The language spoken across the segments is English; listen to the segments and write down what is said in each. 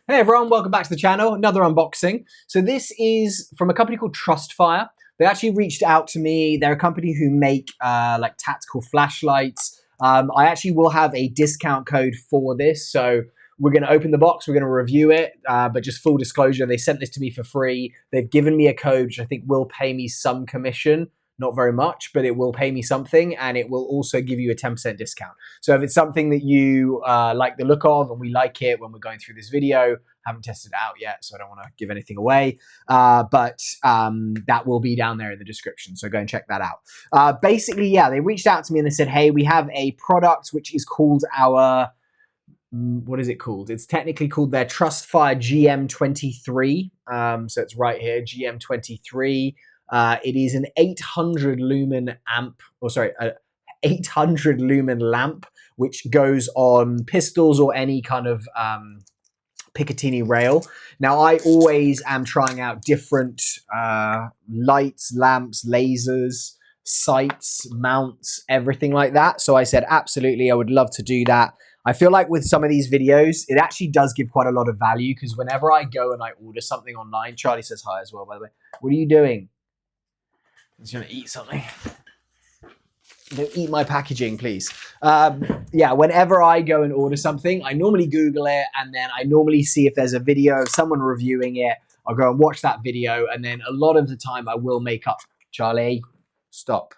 Hey everyone, welcome back to the channel, another unboxing. So this is from a company called TrustFire. They actually reached out to me. They're a company who make like tactical flashlights. I actually will have a discount code for this. So we're gonna open the box, we're gonna review it, but just full disclosure, they sent this to me for free. They've given me a code, which I think will pay me some commission. Not very much, but it will pay me something, and it will also give you a 10% discount. So if it's something that you like the look of, and we like it when we're going through this video, haven't tested it out yet, so I don't want to give anything away, but that will be down there in the description, so go and check that out. Basically, yeah, they reached out to me and they said, hey, we have a product which is called our, what is it called? It's technically called their TrustFire GM23, so it's right here, GM23. It is an 800 lumen amp, or sorry, 800 lumen lamp, which goes on pistols or any kind of Picatinny rail. Now, I always am trying out different lights, lamps, lasers, sights, mounts, everything like that. So I said, absolutely, I would love to do that. I feel like with some of these videos, it actually does give quite a lot of value, because whenever I go and I order something online, Charlie says hi as well, by the way. What are you doing? He's going to eat something. Don't eat my packaging, please. Yeah, whenever I go and order something, I normally Google it, and then I normally see if there's a video of someone reviewing it. I'll go and watch that video, and then a lot of the time I will make up, Charlie, stop.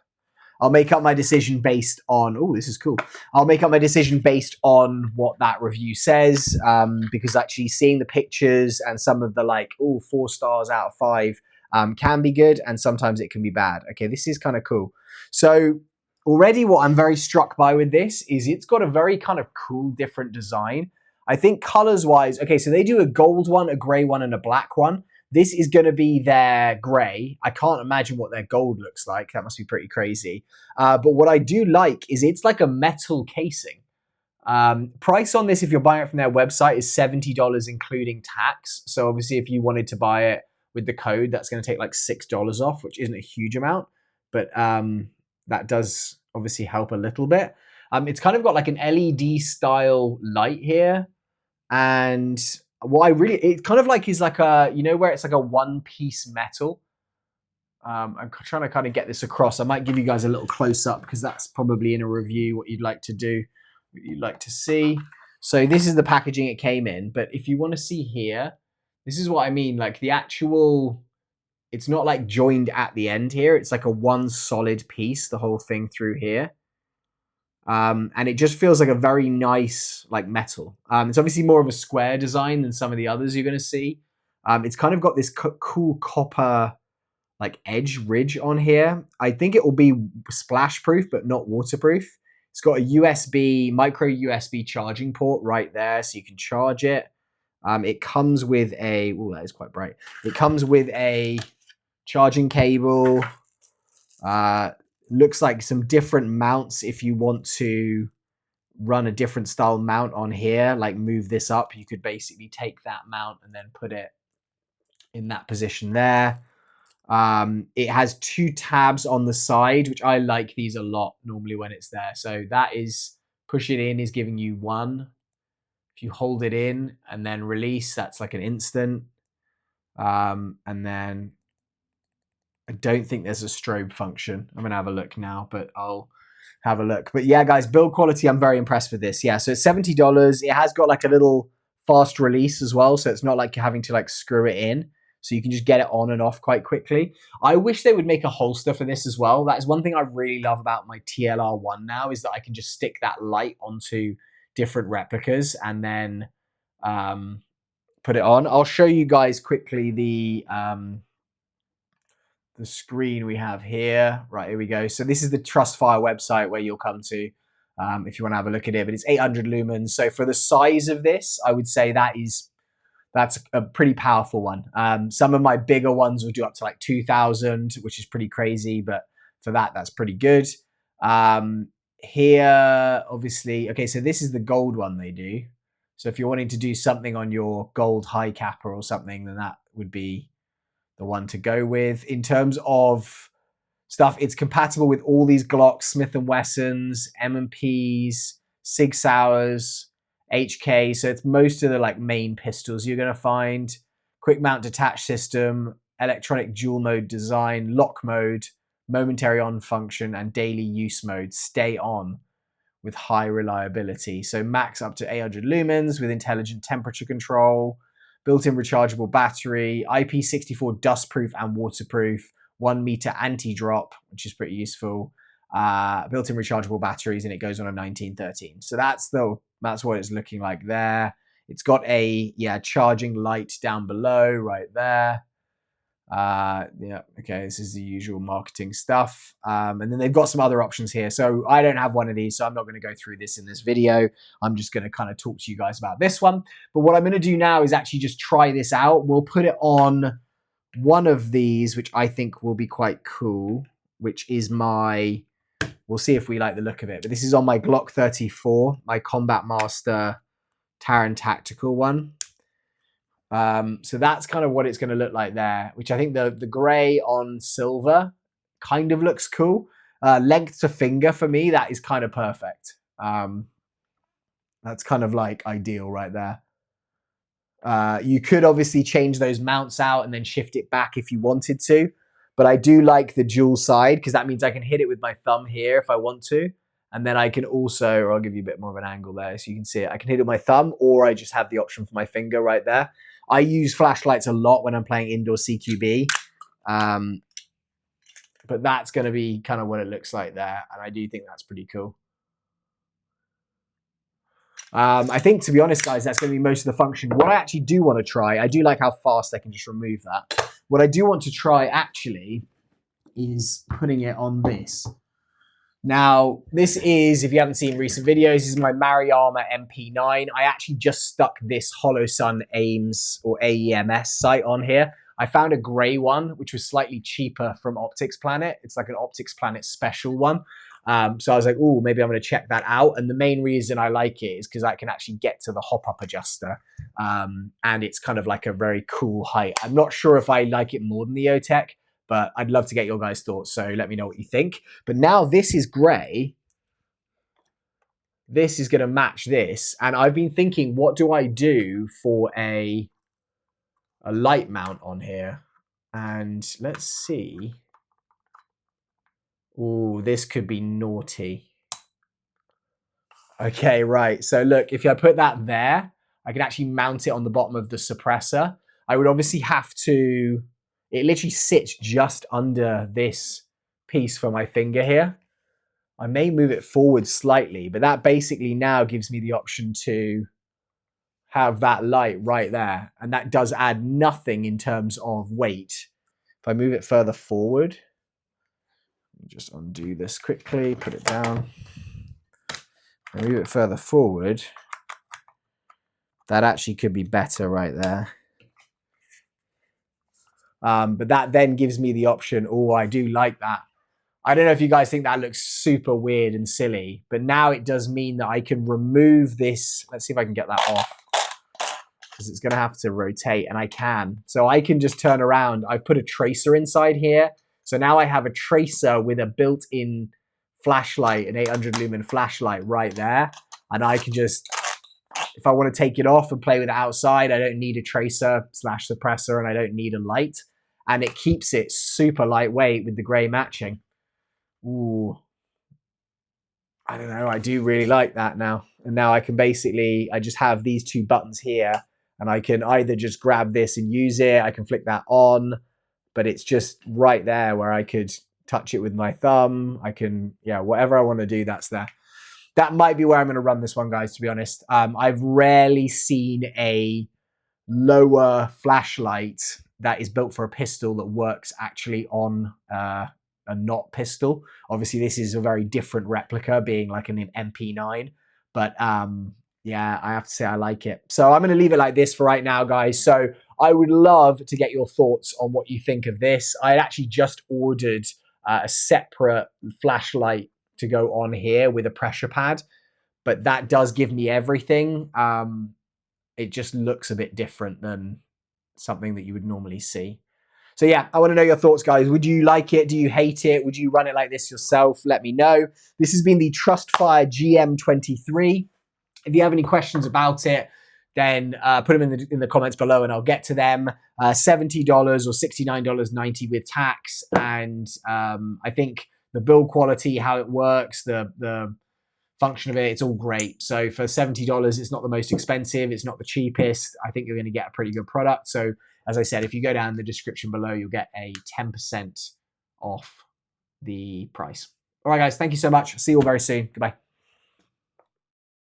I'll make up my decision based on, oh, this is cool. I'll make up my decision based on what that review says, because actually seeing the pictures and some of the 4 stars out of 5 can be good, and sometimes it can be bad. Okay, this is kind of cool. So already what I'm very struck by with this is it's got a very kind of cool, different design. I think colors-wise, okay, so they do a gold one, a gray one, and a black one. This is going to be their gray. I can't imagine what their gold looks like. That must be pretty crazy. But what I do like is it's like a metal casing. Price on this, if you're buying it from their website, is $70 including tax. So obviously if you wanted to buy it with the code, that's going to take like $6 off, which isn't a huge amount, but that does obviously help a little bit. It's kind of got like an LED style light here, and what I really, it kind of like is like a, you know, where it's like a one-piece metal. I'm trying to kind of get this across. I might give you guys a little close up, because that's probably in a review what you'd like to do, what you'd like to see. So this is the packaging it came in, but if you want to see here, this is what I mean, like the actual, it's not like joined at the end here. It's like a one solid piece, the whole thing through here. And it just feels like a very nice, like metal. It's obviously more of a square design than some of the others you're going to see. It's kind of got this cool copper like edge ridge on here. I think it will be splash proof, but not waterproof. It's got a USB, micro USB charging port right there, so you can charge it. It comes with a, oh, that is quite bright. It comes with a charging cable. Looks like some different mounts if you want to run a different style mount on here, like move this up. You could basically take that mount and then put it in that position there. It has 2 tabs on the side, which I like these a lot normally when it's there. So that is, push it in is giving you 1. If you hold it in and then release, that's like an instant. And then I don't think there's a strobe function. I'm going to have a look now, but I'll have a look. But yeah, guys, build quality, I'm very impressed with this. Yeah, so it's $70. It has got like a little fast release as well, so it's not like you're having to like screw it in. So you can just get it on and off quite quickly. I wish they would make a holster for this as well. That is one thing I really love about my TLR1 now, is that I can just stick that light onto different replicas and then put it on. I'll show you guys quickly the screen we have here. Right, here we go. So this is the TrustFire website where you'll come to if you want to have a look at it. But it's 800 lumens. So for the size of this, I would say that's a pretty powerful one. Some of my bigger ones will do up to like 2,000, which is pretty crazy. But for that, that's pretty good. Here, obviously, okay, so this is the gold one they do. So if you're wanting to do something on your gold high capper or something, then that would be the one to go with. In terms of stuff, it's compatible with all these Glocks, Smith & Wessons, M&Ps, Sig Sauers, HK. So it's most of the like main pistols you're going to find. Quick mount detach system, electronic dual mode design, lock mode, momentary on function, and daily use mode. Stay on with high reliability. So max up to 800 lumens with intelligent temperature control, built-in rechargeable battery, IP64 dustproof and waterproof, 1 meter anti-drop, which is pretty useful. Built-in rechargeable batteries, and it goes on a 1913. So that's what it's looking like there. It's got a charging light down below right there. Yeah, okay, this is the usual marketing stuff. And then they've got some other options here. So I don't have one of these, so I'm not going to go through this in this video. I'm just going to kind of talk to you guys about this one. But what I'm going to do now is actually just try this out. We'll put it on one of these, which I think will be quite cool, which is we'll see if we like the look of it. But this is on my Glock 34, my Combat Master Taran Tactical one. So that's kind of what it's going to look like there, which I think the gray on silver kind of looks cool. Length to finger for me, that is kind of perfect. That's kind of like ideal right there. You could obviously change those mounts out and then shift it back if you wanted to. But I do like the dual side because that means I can hit it with my thumb here if I want to. And then I can also, or I'll give you a bit more of an angle there so you can see it. I can hit it with my thumb, or I just have the option for my finger right there. I use flashlights a lot when I'm playing indoor CQB. But that's going to be kind of what it looks like there. And I do think that's pretty cool. I think, to be honest, guys, that's going to be most of the function. What I actually do want to try, I do like how fast I can just remove that. What I do want to try, actually, is putting it on this. Now, this is, if you haven't seen recent videos, this is my Maruyama MP9. I actually just stuck this Hollow Sun AIMS or AEMS sight on here. I found a grey one, which was slightly cheaper from Optics Planet. It's like an Optics Planet special one. So I was like, oh, maybe I'm going to check that out. And the main reason I like it is because I can actually get to the hop-up adjuster. And it's kind of like a very cool height. I'm not sure if I like it more than the OTEC, but I'd love to get your guys' thoughts. So let me know what you think. But now this is grey. This is going to match this. And I've been thinking, what do I do for a light mount on here? And let's see. Oh, this could be naughty. Okay, right. So look, if I put that there, I can actually mount it on the bottom of the suppressor. I would obviously have to, it literally sits just under this piece for my finger here. I may move it forward slightly, but that basically now gives me the option to have that light right there. And that does add nothing in terms of weight. If I move it further forward, just undo this quickly, put it down. And move it further forward. That actually could be better right there. But that then gives me the option, oh, I do like that. I don't know if you guys think that looks super weird and silly, but now it does mean that I can remove this. Let's see if I can get that off, because it's going to have to rotate, and I can. So I can just turn around. I've put a tracer inside here. So now I have a tracer with a built-in flashlight, an 800 lumen flashlight right there. And I can just, if I want to take it off and play with it outside, I don't need a tracer / suppressor, and I don't need a light. And it keeps it super lightweight with the gray matching. Ooh. I don't know. I do really like that now. And now I can basically, I just have these two buttons here, and I can either just grab this and use it. I can flick that on. But it's just right there where I could touch it with my thumb. I can, yeah, whatever I want to do, that's there. That might be where I'm going to run this one, guys, to be honest. I've rarely seen a lower flashlight that is built for a pistol that works actually on a not pistol. Obviously, this is a very different replica, being like an MP9. But yeah, I have to say I like it. So I'm going to leave it like this for right now, guys. So I would love to get your thoughts on what you think of this. I actually just ordered a separate flashlight to go on here with a pressure pad, but that does give me everything. It just looks a bit different than something that you would normally see. So yeah, I want to know your thoughts, guys. Would you like it? Do you hate it? Would you run it like this yourself? Let me know. This has been the TrustFire GM23. If you have any questions about it, then put them in the comments below and I'll get to them. $70 or $69.90 with tax. And I think the build quality, how it works, the function of it, it's all great. So for $70, it's not the most expensive. It's not the cheapest. I think you're going to get a pretty good product. So as I said, if you go down in the description below, you'll get a 10% off the price. All right, guys, thank you so much. See you all very soon. Goodbye.